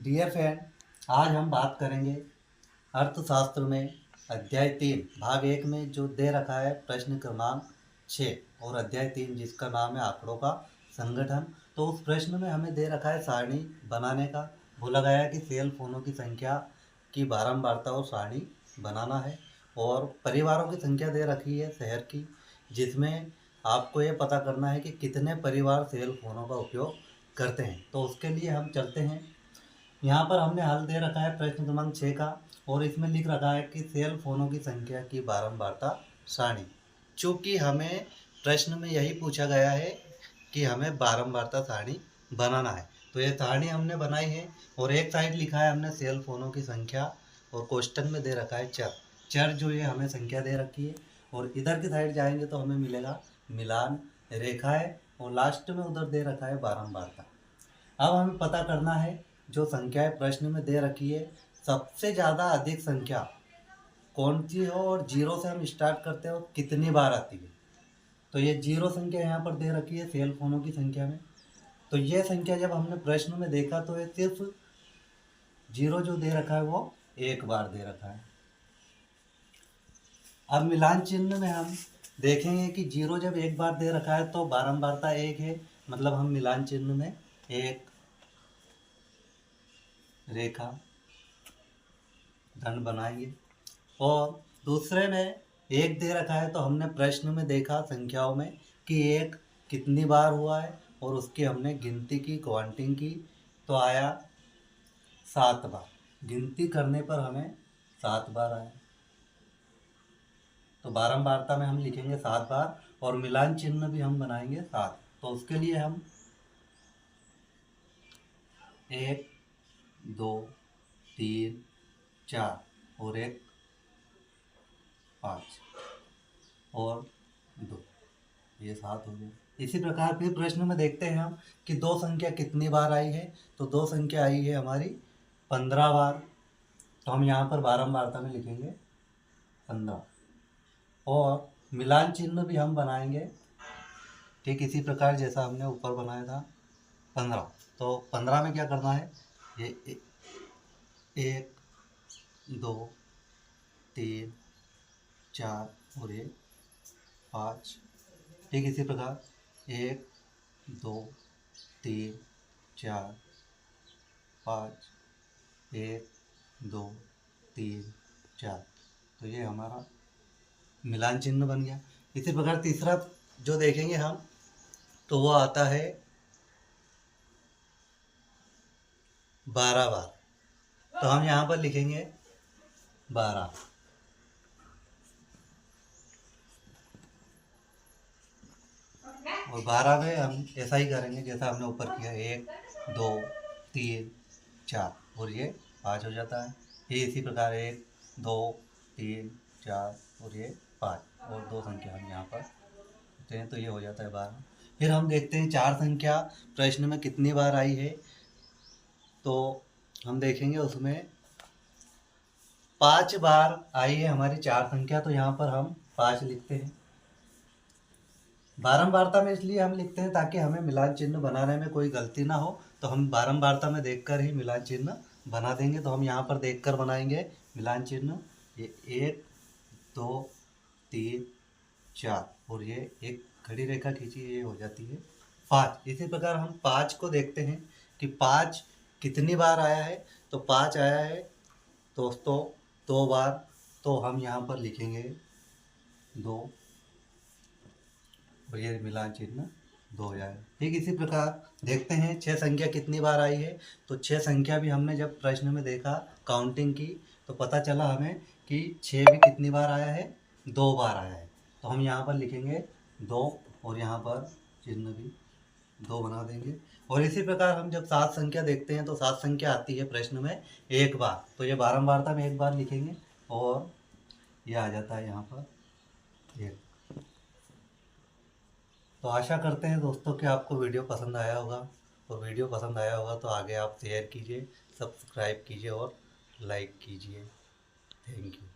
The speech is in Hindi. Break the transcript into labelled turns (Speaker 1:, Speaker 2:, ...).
Speaker 1: डियर फ्रेंड, आज हम बात करेंगे अर्थशास्त्र में अध्याय 3 भाग 1 में जो दे रखा है प्रश्न क्रमांक 6 और अध्याय 3 जिसका नाम है आंकड़ों का संगठन। तो उस प्रश्न में हमें दे रखा है सारणी बनाने का, बोला गया है कि सेल फोनों की संख्या की बारंबारता और सारणी बनाना है और परिवारों की संख्या दे रखी है शहर की, जिसमें आपको ये पता करना है कि कितने परिवार सेल फोनों का उपयोग करते हैं। तो उसके लिए हम चलते हैं। यहाँ पर हमने हल दे रखा है प्रश्न क्रमांक 6 का और इसमें लिख रखा है कि सेल फोनों की संख्या की बारंबारता सारणी। चूँकि हमें प्रश्न में यही पूछा गया है कि हमें बारंबारता सारणी बनाना है, तो ये सारणी हमने बनाई है और एक साइड लिखा है हमने सेल फोनों की संख्या और क्वेश्चन में दे रखा है चर जो ये हमें संख्या दे रखी है और इधर की साइड जाएंगे तो हमें मिलेगा मिलान रेखा है और लास्ट में उधर दे रखा है बारंबारता। अब हमें पता करना है जो संख्याएं प्रश्न में दे रखी है सबसे ज़्यादा अधिक संख्या कौन सी हो और जीरो से हम स्टार्ट करते हैं और कितनी बार आती है। तो ये जीरो संख्या यहाँ पर दे रखी है सेल फोनों की संख्या में। तो ये संख्या जब हमने प्रश्न में देखा तो ये सिर्फ जीरो जो दे रखा है वो एक बार दे रखा है। अब मिलान चिन्ह में हम देखेंगे कि जीरो जब एक बार दे रखा है तो बारंबारता एक है, मतलब हम मिलान चिन्ह में एक रेखा धन बनाएंगे। और दूसरे में एक दे रखा है तो हमने प्रश्न में देखा संख्याओं में कि एक कितनी बार हुआ है और उसकी हमने गिनती की, काउंटिंग की, तो आया 7 बार। गिनती करने पर हमें 7 बार आया, तो बारंबारता में हम लिखेंगे 7 बार और मिलान चिन्ह भी हम बनाएंगे 7। तो उसके लिए हम 1 2 3 4 और 1 5 और 2, ये 7 हो गए। इसी प्रकार फिर प्रश्न में देखते हैं हम कि दो संख्या कितनी बार आई है। तो दो संख्या आई है हमारी 15 बार, तो हम यहाँ पर बारंबारता में लिखेंगे 15 और मिलान चिन्ह भी हम बनाएंगे ठीक इसी प्रकार जैसा हमने ऊपर बनाया था 15। तो 15 में क्या करना है, ये 1 2 3 4 और ये 5। ठीक इसी प्रकार 1 2 3 4 5 1 2 3 4। तो ये हमारा मिलान चिन्ह बन गया। इसी प्रकार तीसरा जो देखेंगे हम तो वो आता है 12 बार, तो हम यहाँ पर लिखेंगे 12 और 12 में हम ऐसा ही करेंगे जैसा हमने ऊपर किया 1 2 3 4 और ये 5 हो जाता है। ये इसी प्रकार 1 2 3 4 और ये 5 और दो संख्या हम यहाँ पर होते हैं, तो ये हो जाता है 12। फिर हम देखते हैं चार संख्या प्रश्न में कितनी बार आई है। तो हम देखेंगे उसमें 5 बार आई है हमारी चार संख्या, तो यहाँ पर हम 5 लिखते हैं। बारंबारता में इसलिए हम लिखते हैं ताकि हमें मिलान चिन्ह बनाने में कोई गलती ना हो, तो हम बारंबारता में देखकर ही मिलान चिन्ह बना देंगे। तो हम यहाँ पर देखकर बनाएंगे मिलान चिन्ह। ये 1 2 3 4 और ये एक खड़ी रेखा खींची, ये हो जाती है 5। इसी प्रकार हम 5 को देखते हैं कि 5 कितनी बार आया है। तो 5 आया है दोस्तों 2 बार, तो हम यहाँ पर लिखेंगे 2 और ये मिलान चिन्ह 2 हो जाएगा। ठीक इसी प्रकार देखते हैं 6 संख्या कितनी बार आई है। तो 6 संख्या भी हमने जब प्रश्न में देखा काउंटिंग की तो पता चला हमें कि 6 भी कितनी बार आया है, 2 बार आया है। तो हम यहाँ पर लिखेंगे 2 और यहाँ पर चिन्ह भी 2 बना देंगे। और इसी प्रकार हम जब 7 संख्या देखते हैं तो 7 संख्या आती है प्रश्न में एक बार, तो ये बारंबारता में एक बार लिखेंगे और ये आ जाता है यहाँ पर 1। तो आशा करते हैं दोस्तों कि आपको वीडियो पसंद आया होगा, और वीडियो पसंद आया होगा तो आगे आप शेयर कीजिए, सब्सक्राइब कीजिए और लाइक कीजिए। Thank you.